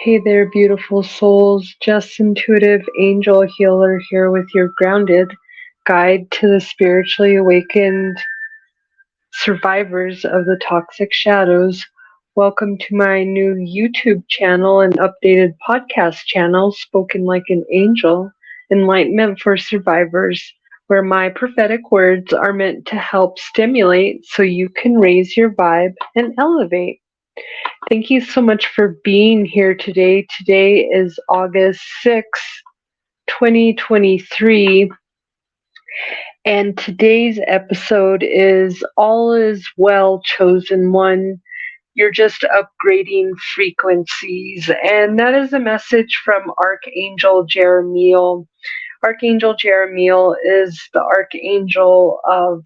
Hey there, beautiful souls. Just Intuitive Angel Healer here with your grounded guide to the spiritually awakened survivors of the toxic shadows. Welcome to my new YouTube channel and updated podcast channel, Spoken Like an Angel, Enlightenment for Survivors, where my prophetic words are meant to help stimulate so you can raise your vibe and elevate. Thank you so much for being here today. Today is August 6th, 2023, and today's episode is All is Well, Chosen One. You're just upgrading frequencies. And that is a message from Archangel Jeremiel. Archangel Jeremiel is the archangel of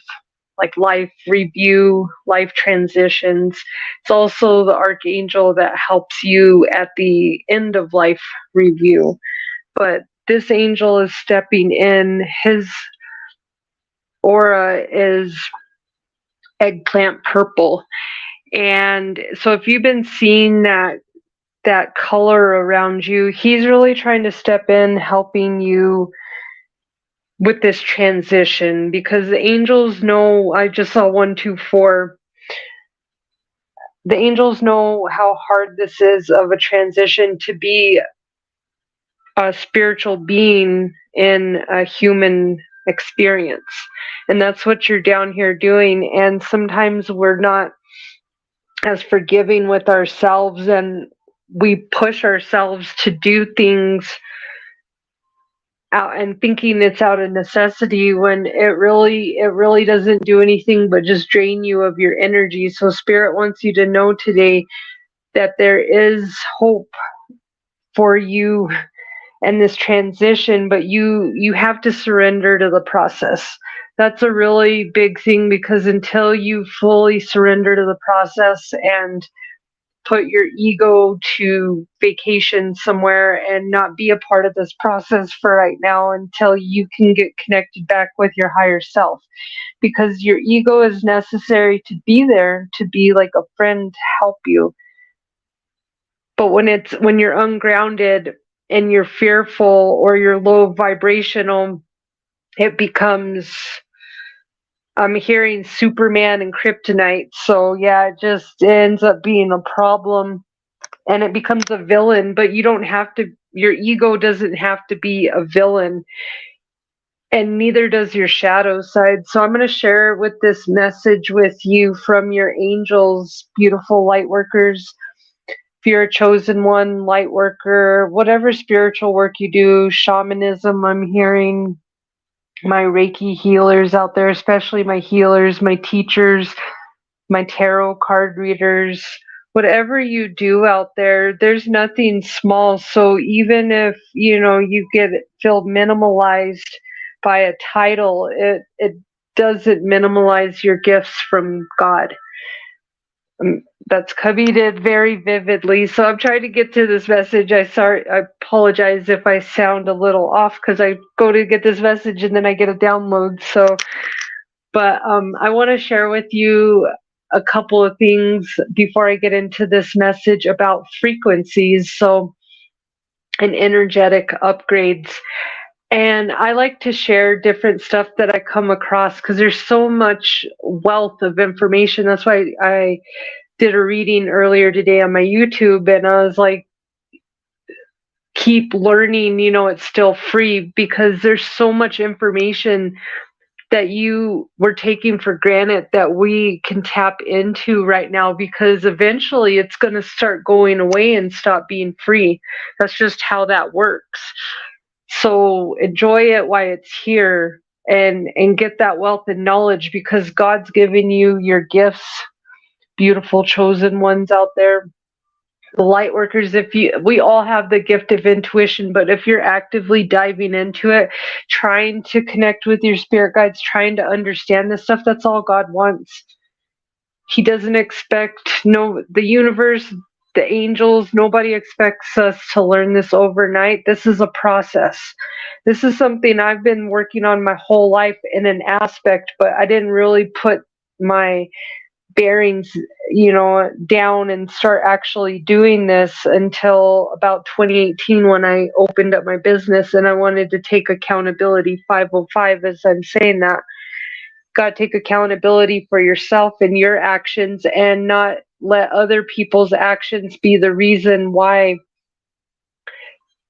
like life review, life transitions. It's also the archangel that helps you at the end of life review. But this angel is stepping in. His aura is eggplant purple. And so if you've been seeing that color around you, he's really trying to step in, helping you with this transition, because the angels know, I just saw 124. The angels know how hard this is of a transition to be a spiritual being in a human experience. And that's what you're down here doing. And sometimes we're not as forgiving with ourselves, and we push ourselves to do things out and thinking it's out of necessity, when it really doesn't do anything but just drain you of your energy. So spirit wants you to know today that there is hope for you and this transition, but you have to surrender to the process. That's a really big thing, because until you fully surrender to the process and put your ego to vacation somewhere and not be a part of this process for right now, until you can get connected back with your higher self, because your ego is necessary to be there, to be like a friend to help you. But when you're ungrounded and you're fearful or you're low vibrational, it becomes, I'm hearing Superman and kryptonite. So yeah, it just ends up being a problem, and it becomes a villain. But you don't have to, your ego doesn't have to be a villain, and neither does your shadow side. So I'm going to share with this message with you from your angels, beautiful light workers. If you're a chosen one, light worker, whatever spiritual work you do, shamanism, I'm hearing my Reiki healers out there, especially my healers, my teachers, my tarot card readers, whatever you do out there, there's nothing small. So even if, you get feel minimalized by a title, it doesn't minimalize your gifts from God. That's coming very vividly. So I'm trying to get to this message. I apologize if I sound a little off, because I go to get this message and then I get a download. So, but I want to share with you a couple of things before I get into this message about frequencies. So, and energetic upgrades. And I like to share different stuff that I come across, because there's so much wealth of information. That's why I did a reading earlier today on my YouTube, and I was like, keep learning, it's still free, because there's so much information that you were taking for granted that we can tap into right now, because eventually it's going to start going away and stop being free. That's just how that works. So enjoy it while it's here, and get that wealth and knowledge, because God's given you your gifts, beautiful chosen ones out there. The light workers, we all have the gift of intuition, but if you're actively diving into it, trying to connect with your spirit guides, trying to understand this stuff, that's all God wants. He doesn't expect, the universe, the angels, nobody expects us to learn this overnight. This is a process. This is something I've been working on my whole life in an aspect, but I didn't really put my bearings, down and start actually doing this until about 2018 when I opened up my business and I wanted to take accountability. 505, as I'm saying that. Got to take accountability for yourself and your actions and not let other people's actions be the reason why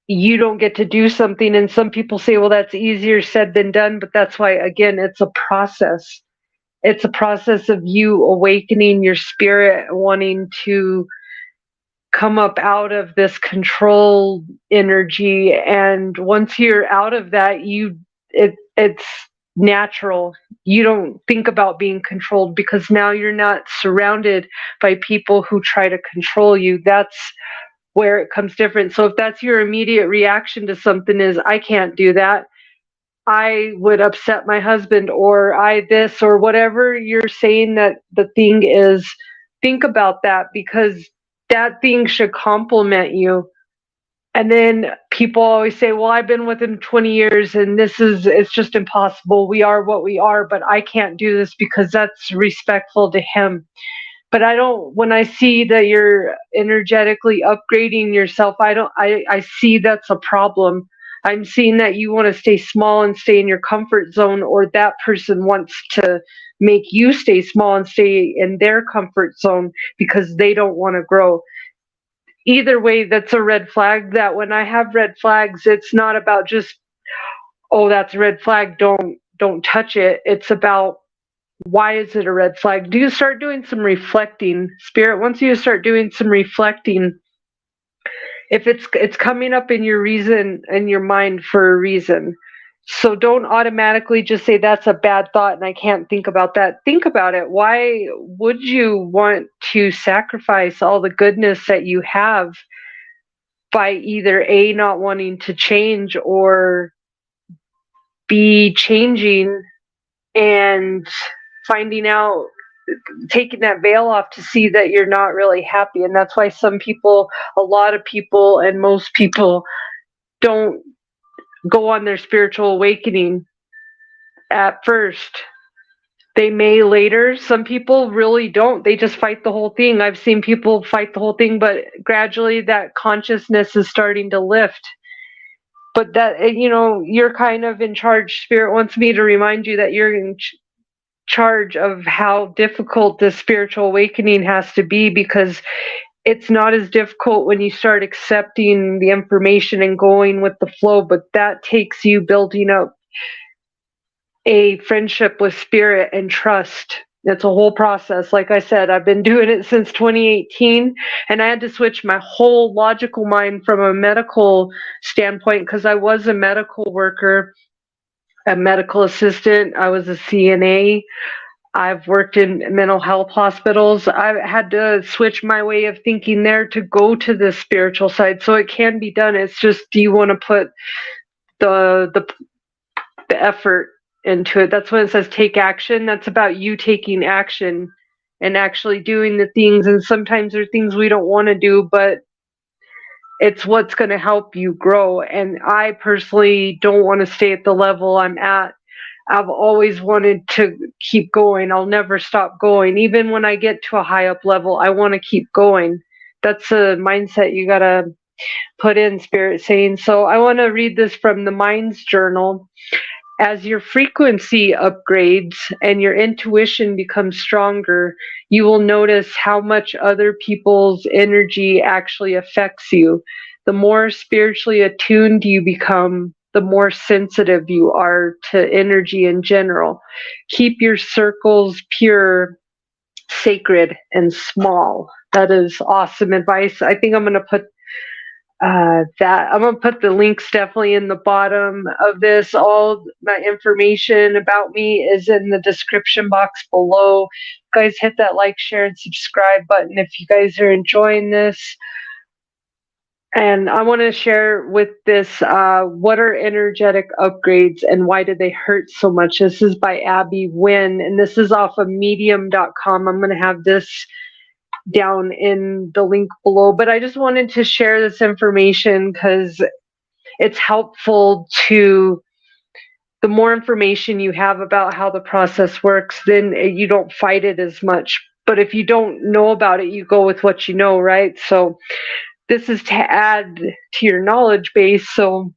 you don't get to do something. And some people say, well, that's easier said than done. But that's why, again, it's a process. It's a process of you awakening your spirit, wanting to come up out of this control energy. And once you're out of that, it's natural. You don't think about being controlled because now you're not surrounded by people who try to control you. That's where it comes different. So if that's your immediate reaction to something is, I can't do that, I would upset my husband, or I this, or whatever you're saying that the thing is, think about that, because that thing should complement you. And then people always say, well, I've been with him 20 years and it's just impossible. We are what we are, but I can't do this because that's respectful to him. But when I see that you're energetically upgrading yourself, I see that's a problem. I'm seeing that you want to stay small and stay in your comfort zone, or that person wants to make you stay small and stay in their comfort zone because they don't want to grow. Either way, that's a red flag. That when I have red flags, it's not about just, oh, that's a red flag, don't touch it. It's about, why is it a red flag? Do you start doing some reflecting? Spirit wants you to start doing some reflecting. If it's coming up in your reason, in your mind, for a reason. So don't automatically just say that's a bad thought and I can't think about that. Think about it. Why would you want to sacrifice all the goodness that you have by either A, not wanting to change, or B, changing and finding out, taking that veil off to see that you're not really happy? And that's why some people, a lot of people, and most people don't go on their spiritual awakening at first. They may later. Some people really don't. They just fight the whole thing. I've seen people fight the whole thing, but gradually that consciousness is starting to lift. But that, you're kind of in charge. Spirit wants me to remind you that you're in charge of how difficult this spiritual awakening has to be, because it's not as difficult when you start accepting the information and going with the flow, but that takes you building up a friendship with spirit and trust. It's a whole process. Like I said, I've been doing it since 2018, and I had to switch my whole logical mind from a medical standpoint, because I was a medical worker, a medical assistant, I was a CNA. I've worked in mental health hospitals. I've had to switch my way of thinking there to go to the spiritual side. So it can be done. It's just, do you want to put the effort into it? That's when it says take action. That's about you taking action and actually doing the things. And sometimes there are things we don't want to do, but it's what's going to help you grow. And I personally don't want to stay at the level I'm at. I've always wanted to keep going. I'll never stop going. Even when I get to a high up level, I want to keep going. That's a mindset you got to put in, Spirit saying. So I want to read this from the Mind's Journal. As your frequency upgrades and your intuition becomes stronger, you will notice how much other people's energy actually affects you. The more spiritually attuned you become, the more sensitive you are to energy in general. Keep your circles pure, sacred, and small. That is awesome advice. I think I'm going to put I'm going to put the links definitely in the bottom of this. All my information about me is in the description box below. Guys, hit that like, share, and subscribe button if you guys are enjoying this. And I want to share with this, what are energetic upgrades and why do they hurt so much? This is by Abby Wynn, and this is off of medium.com. I'm going to have this down in the link below, but I just wanted to share this information because it's helpful. To the more information you have about how the process works, then you don't fight it as much. but if you don't know about it, you go with what you know, right? So this is to add to your knowledge base. So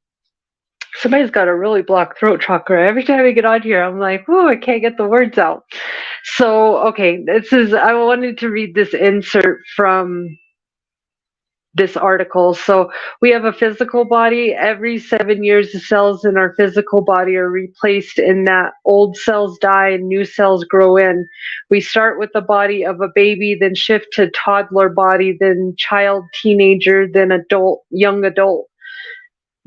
somebody's got a really blocked throat chakra. Every time I get on here, I'm like, oh, I can't get the words out. So, okay, I wanted to read this insert from this article. So we have a physical body. Every 7 years, the cells in our physical body are replaced in that old cells die and new cells grow in. We start with the body of a baby, then shift to toddler body, then child, teenager, then adult, young adult.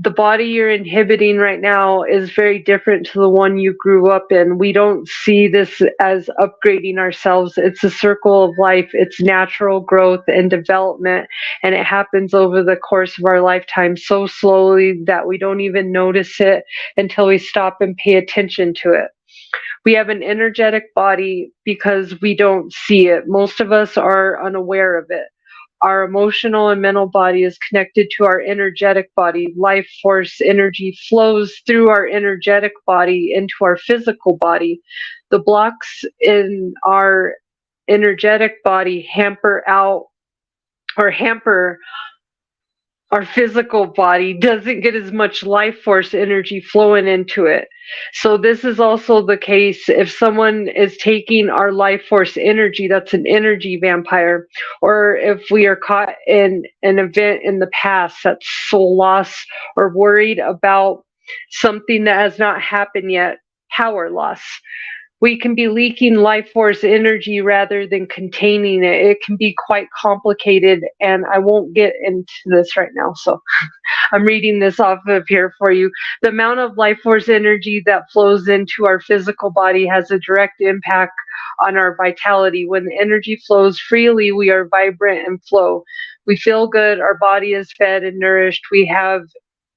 The body you're inhibiting right now is very different to the one you grew up in. We don't see this as upgrading ourselves. It's a circle of life. It's natural growth and development, and it happens over the course of our lifetime so slowly that we don't even notice it until we stop and pay attention to it. We have an energetic body because we don't see it. Most of us are unaware of it. Our emotional and mental body is connected to our energetic body. Life force energy flows through our energetic body into our physical body. The blocks in our energetic body hamper our physical body, doesn't get as much life force energy flowing into it. So this is also the case if someone is taking our life force energy, that's an energy vampire. Or if we are caught in an event in the past, that's soul loss, or worried about something that has not happened yet, power loss. We can be leaking life force energy rather than containing it. It can be quite complicated, and I won't get into this right now. So I'm reading this off of here for you. The amount of life force energy that flows into our physical body has a direct impact on our vitality. When the energy flows freely, we are vibrant and flow. We feel good. Our body is fed and nourished. We have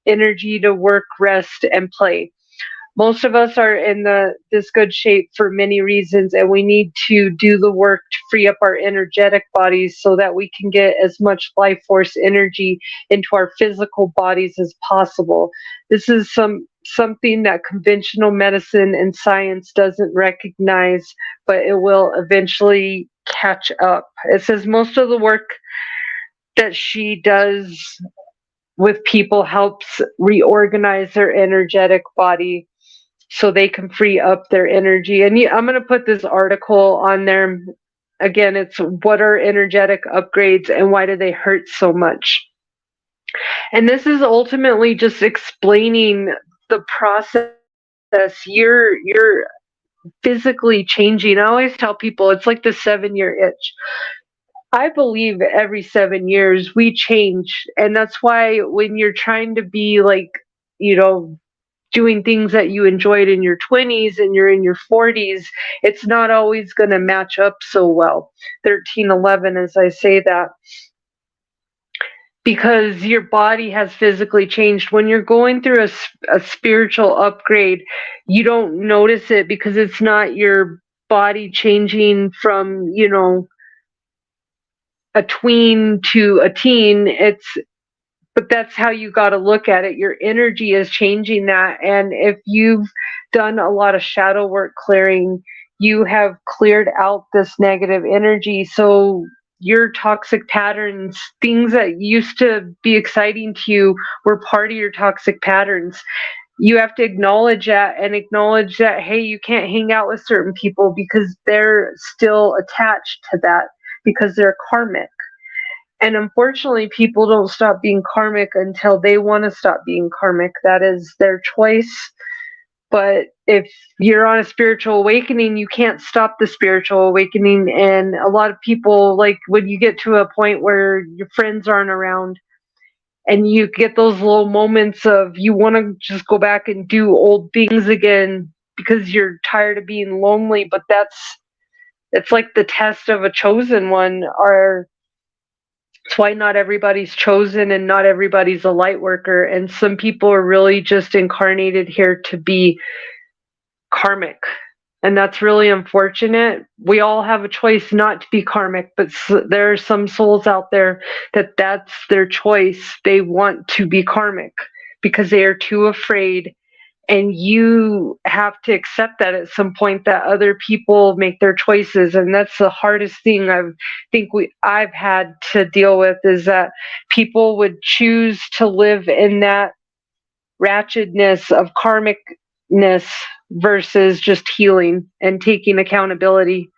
energy to work, rest, and play. Most of us are in this good shape for many reasons, and we need to do the work to free up our energetic bodies so that we can get as much life force energy into our physical bodies as possible. This is something that conventional medicine and science doesn't recognize, but it will eventually catch up. It says most of the work that she does with people helps reorganize their energetic body so they can free up their energy. And I'm going to put this article on there. Again, it's what are energetic upgrades and why do they hurt so much? And this is ultimately just explaining the process. You're physically changing. I always tell people it's like the 7-year itch. I believe every 7 years we change. And that's why when you're trying to be like, you know, doing things that you enjoyed in your 20s and you're in your 40s, it's not always going to match up so well. 1311, as I say that, because your body has physically changed. When you're going through a spiritual upgrade, you don't notice it because it's not your body changing from, a tween to a teen. But that's how you got to look at it. Your energy is changing that. And if you've done a lot of shadow work clearing, you have cleared out this negative energy. So your toxic patterns, things that used to be exciting to you, were part of your toxic patterns. You have to acknowledge that and acknowledge that, hey, you can't hang out with certain people because they're still attached to that because they're karmic. And unfortunately, people don't stop being karmic until they want to stop being karmic. That is their choice. But if you're on a spiritual awakening, you can't stop the spiritual awakening. And a lot of people, like when you get to a point where your friends aren't around and you get those little moments of you want to just go back and do old things again because you're tired of being lonely. But it's like the test of a chosen one. It's why not everybody's chosen and not everybody's a light worker. And some people are really just incarnated here to be karmic. And that's really unfortunate. We all have a choice not to be karmic, but there are some souls out there that's their choice. They want to be karmic because they are too afraid And you have to accept that at some point that other people make their choices, and that's the hardest thing I've had to deal with, is that people would choose to live in that ratchetness of karmicness versus just healing and taking accountability.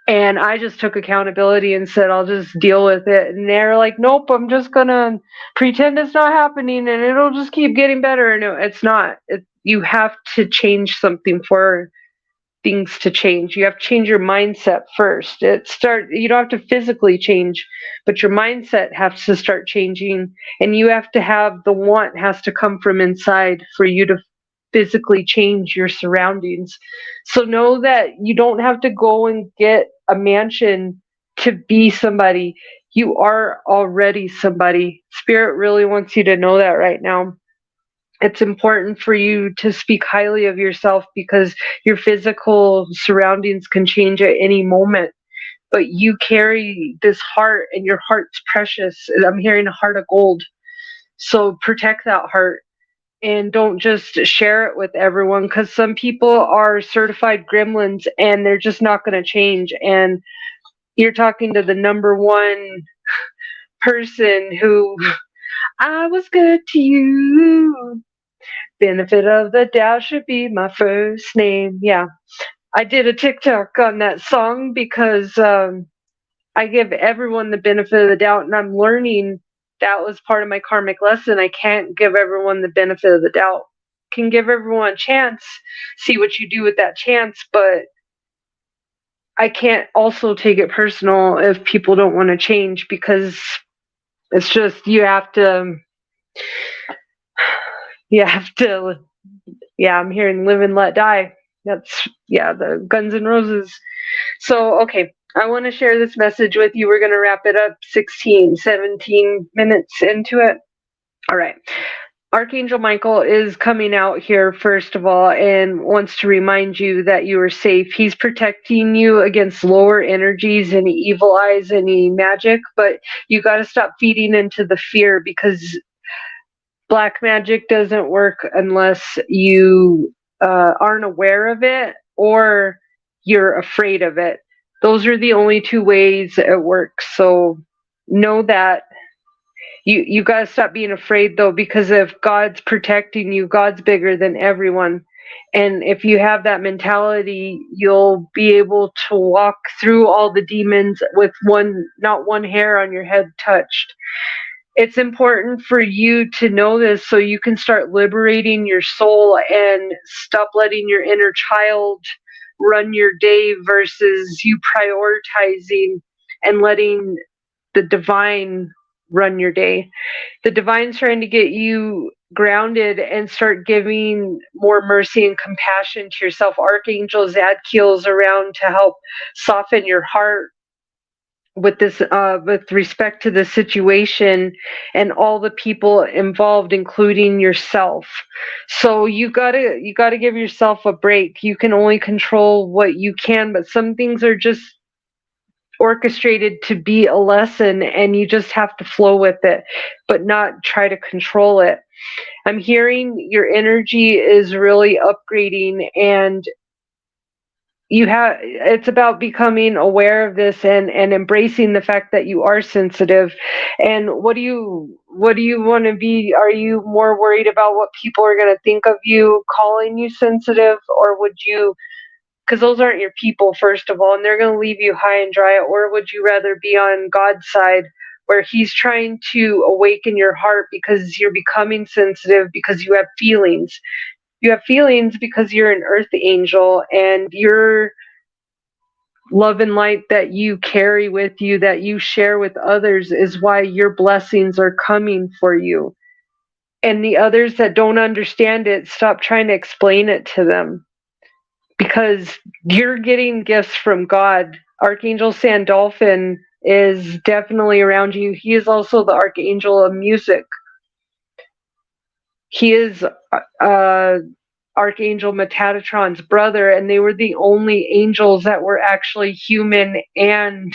And I just took accountability and said, I'll just deal with it. And they're like, nope, I'm just going to pretend it's not happening and it'll just keep getting better. No, it's not. You have to change something for things to change. You have to change your mindset first. You don't have to physically change, but your mindset has to start changing, and you have to have the want has to come from inside for you to physically change your surroundings. So know that you don't have to go and get a mansion to be somebody. You are already somebody. Spirit really wants you to know that right now. It's important for you to speak highly of yourself because your physical surroundings can change at any moment. But you carry this heart, and your heart's precious. I'm hearing a heart of gold. So protect that heart and don't just share it with everyone, because some people are certified gremlins and they're just not going to change. And you're talking to the number one person who, I was good to you. Benefit of the doubt should be my first name. Yeah. I did a TikTok on that song because I give everyone the benefit of the doubt, and I'm learning that was part of my karmic lesson. I can't give everyone the benefit of the doubt. Can give everyone a chance, see what you do with that chance, but I can't also take it personal if people don't want to change, because it's just you have to yeah, I'm hearing live and let die. That's the Guns N' Roses. So, okay, I want to share this message with you. We're going to wrap it up 16, 17 minutes into it. All right. Archangel Michael is coming out here, first of all, and wants to remind you that you are safe. He's protecting you against lower energies, any evil eyes, any magic, but you got to stop feeding into the fear, because black magic doesn't work unless you aren't aware of it or you're afraid of it. Those are the only two ways it works. So know that. You got to stop being afraid, though, because if God's protecting you, God's bigger than everyone. And if you have that mentality, you'll be able to walk through all the demons with not one hair on your head touched. It's important for you to know this so you can start liberating your soul and stop letting your inner child run your day versus you prioritizing and letting the divine run your day. The divine's trying to get you grounded and start giving more mercy and compassion to yourself. Archangel Zadkiel's around to help soften your heart with this with respect to the situation and all the people involved, including yourself. So you gotta give yourself a break. You can only control what you can, but some things are just orchestrated to be a lesson, and you just have to flow with it but not try to control it. I'm hearing your energy is really upgrading, and it's about becoming aware of this and embracing the fact that you are sensitive. And what do you want to be? Are you more worried about what people are going to think of you calling you sensitive, or would you, because those aren't your people, first of all, and they're going to leave you high and dry, or would you rather be on God's side, where he's trying to awaken your heart because you're becoming sensitive, because you have feelings. You have feelings because you're an earth angel, and your love and light that you carry with you, that you share with others, is why your blessings are coming for you. And the others that don't understand it, stop trying to explain it to them, because you're getting gifts from God. Archangel Sandolphin is definitely around you. He is also the archangel of music. He is Archangel Metatron's brother, and they were the only angels that were actually human and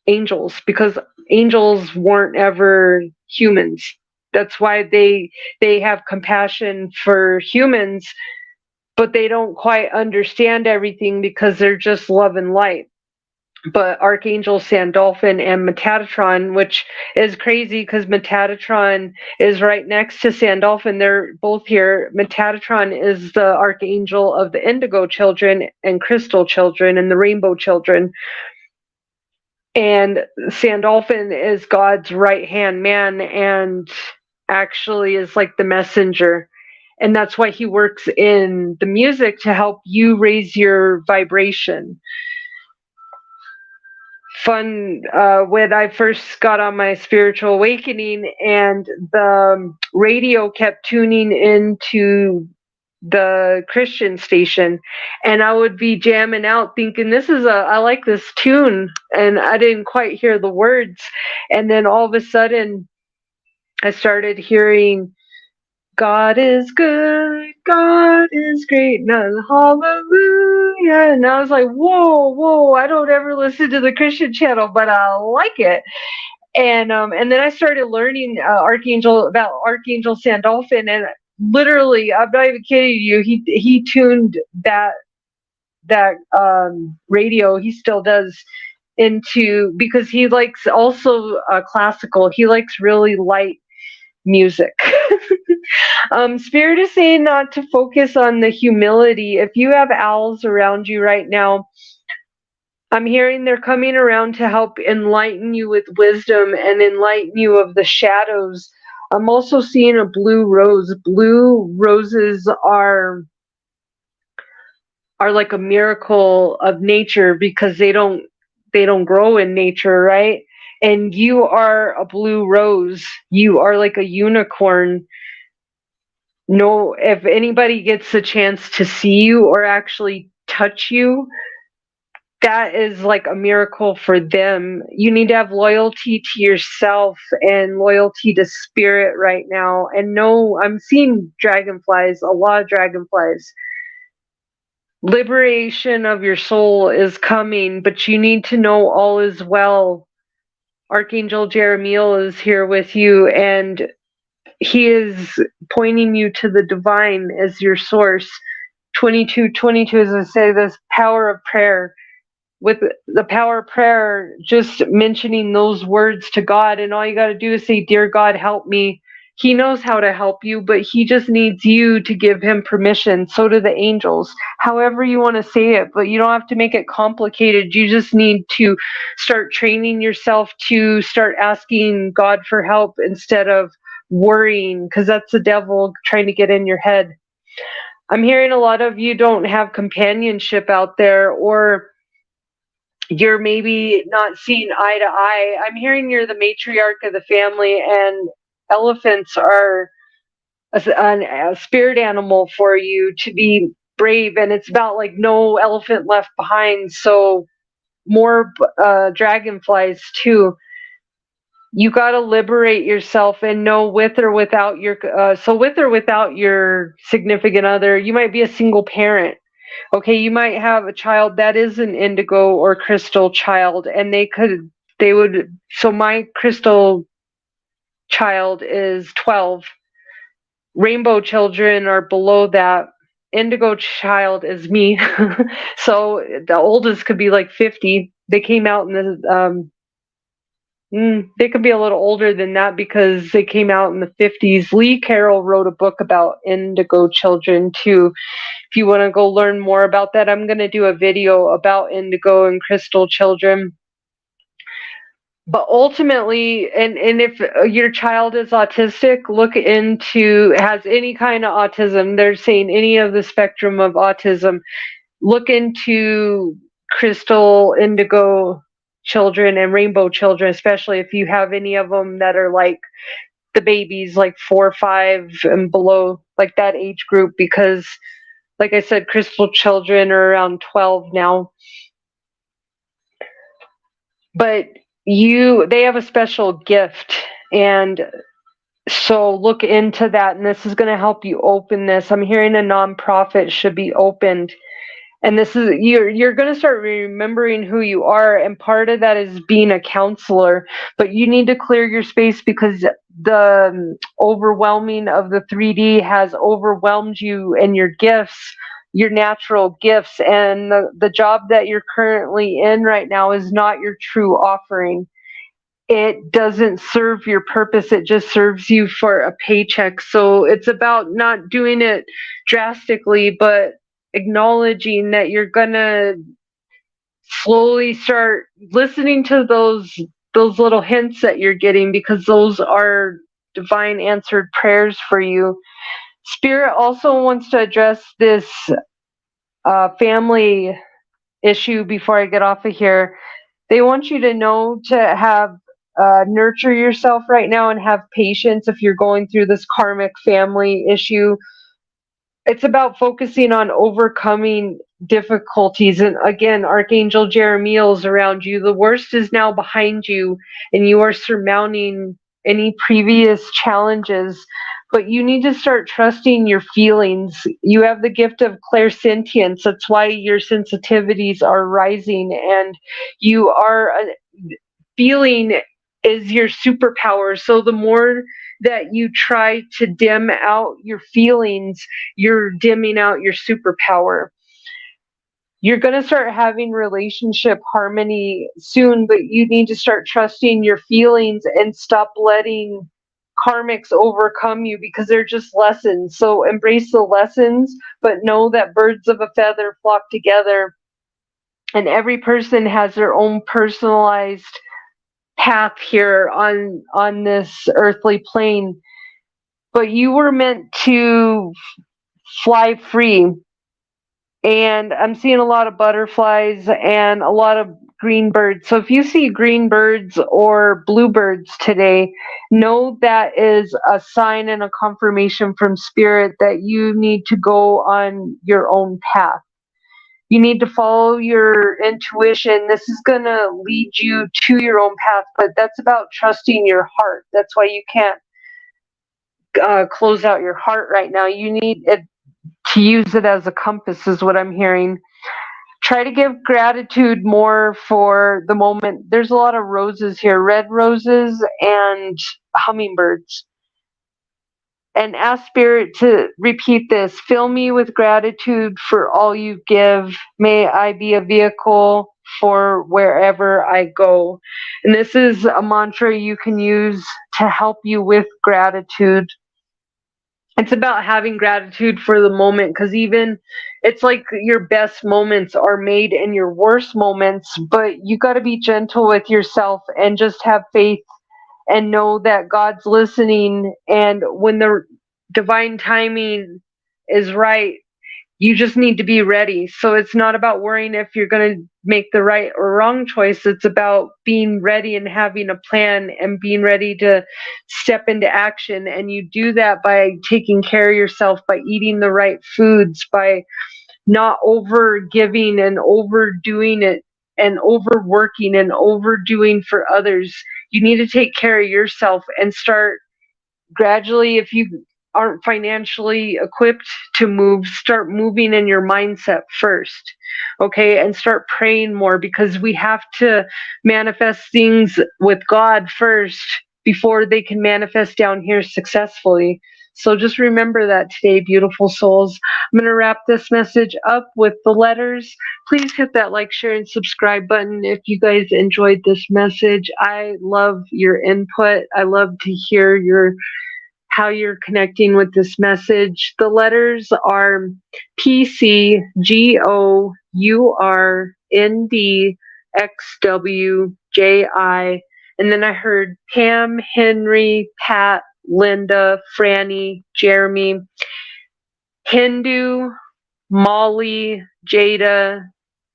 angels, because angels weren't ever humans. That's why they have compassion for humans, but they don't quite understand everything because they're just love and light. But Archangel Sandalphon and Metatron, which is crazy because Metatron is right next to Sandalphon. They're both here. Metatron is the archangel of the indigo children and crystal children and the rainbow children. And Sandalphon is God's right hand man and actually is like the messenger. And that's why he works in the music to help you raise your vibration. Fun when I first got on my spiritual awakening and the radio kept tuning into the Christian station, and I would be jamming out thinking I like this tune, and I didn't quite hear the words, and then all of a sudden I started hearing God is good, God is great, none hallelujah. And I was like, whoa, I don't ever listen to the Christian channel, but I like it. And then I started learning about Archangel Sandalphon, and literally, I'm not even kidding you, he tuned that radio, he still does, into, because he likes also classical, he likes really light music. Spirit is saying not to focus on the humility. If you have owls around you right now, I'm hearing they're coming around to help enlighten you with wisdom and enlighten you of the shadows. I'm also seeing a blue rose. Blue roses are like a miracle of nature because they don't grow in nature, right? And you are a blue rose. You are like a unicorn. No, if anybody gets a chance to see you or actually touch you, that is like a miracle for them. You need to have loyalty to yourself and loyalty to spirit right now. And no, I'm seeing dragonflies, a lot of dragonflies. Liberation of your soul is coming, but you need to know all is well. Archangel Jeremiel is here with you, and he is pointing you to the divine as your source. 2222, as I say, this power of prayer. With the power of prayer, just mentioning those words to God, and all you got to do is say, "Dear God, help me." He knows how to help you, but he just needs you to give him permission. So do the angels. However you want to say it, but you don't have to make it complicated. You just need to start training yourself to start asking God for help instead of worrying, because that's the devil trying to get in your head. I'm hearing a lot of you don't have companionship out there, or you're maybe not seeing eye to eye. I'm hearing you're the matriarch of the family, and elephants are a spirit animal for you to be brave, and it's about like no elephant left behind. So more dragonflies too. You got to liberate yourself and know with or without your significant other, you might be a single parent. Okay, you might have a child that is an indigo or crystal child, and so my crystal child is 12. Rainbow children are below that. Indigo child is me. So the oldest could be like 50. They came out in the they could be a little older than that because they came out in the 50s. Lee Carroll wrote a book about indigo children too. If you want to go learn more about that, I'm going to do a video about indigo and crystal children. But ultimately, and if your child is autistic, has any kind of autism, they're saying any of the spectrum of autism, look into crystal, indigo children and rainbow children, especially if you have any of them that are like the babies, like 4 or 5 and below, like that age group, because like I said, crystal children are around 12 now. But they have a special gift, and so look into that, and this is going to help you open this. I'm hearing a nonprofit should be opened, And this is you're going to start remembering who you are, and part of that is being a counselor. But you need to clear your space because the overwhelming of the 3D has overwhelmed you and your gifts, your natural gifts, and the job that you're currently in right now is not your true offering. It doesn't serve your purpose. It just serves you for a paycheck. So it's about not doing it drastically, but acknowledging that you're gonna slowly start listening to those little hints that you're getting, because those are divine answered prayers for you. Spirit also wants to address this family issue before I get off of here. They want you to know to have nurture yourself right now and have patience if you're going through this karmic family issue. It's about focusing on overcoming difficulties. And again, Archangel Jeremiel is around you. The worst is now behind you, and you are surmounting any previous challenges. But you need to start trusting your feelings. You have the gift of clairsentience. That's why your sensitivities are rising, and you are feeling is your superpower. So the more that you try to dim out your feelings, you're dimming out your superpower. You're going to start having relationship harmony soon, but you need to start trusting your feelings and stop letting karmics overcome you, because they're just lessons. So embrace the lessons, but know that birds of a feather flock together, and every person has their own personalized path here on this earthly plane. But you were meant to fly free, and I'm seeing a lot of butterflies and a lot of green birds. So if you see green birds or bluebirds today, know that is a sign and a confirmation from spirit that you need to go on your own path. You need to follow your intuition. This is going to lead you to your own path, but that's about trusting your heart. That's why you can't close out your heart right now. You need it to use it as a compass, is what I'm hearing. Try to give gratitude more for the moment. There's a lot of roses here, red roses and hummingbirds. And ask Spirit to repeat this. Fill me with gratitude for all you give. May I be a vehicle for wherever I go. And this is a mantra you can use to help you with gratitude. It's about having gratitude for the moment, because even it's like your best moments are made in your worst moments, but you got to be gentle with yourself and just have faith and know that God's listening, and when the divine timing is right, you just need to be ready. So it's not about worrying if you're going to make the right or wrong choice. It's about being ready and having a plan and being ready to step into action. And you do that by taking care of yourself, by eating the right foods, by not over giving and overdoing it and overworking and overdoing for others. You need to take care of yourself and start gradually. If you aren't financially equipped to move, start moving in your mindset first. Okay, and start praying more, because we have to manifest things with God first before they can manifest down here successfully. So just remember that today, beautiful souls. I'm going to wrap this message up with the letters. Please hit that like, share, and subscribe button if you guys enjoyed this message. I love your input. I love to hear how you're connecting with this message. The letters are PCGOURNDXWJI. And then I heard Pam, Henry, Pat, Linda, Franny, Jeremy, Hindu, Molly, Jada,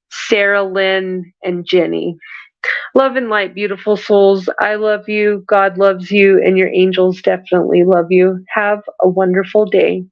Sarah Lynn, and Jenny. Love and light, beautiful souls. I love you. God loves you, and your angels definitely love you. Have a wonderful day.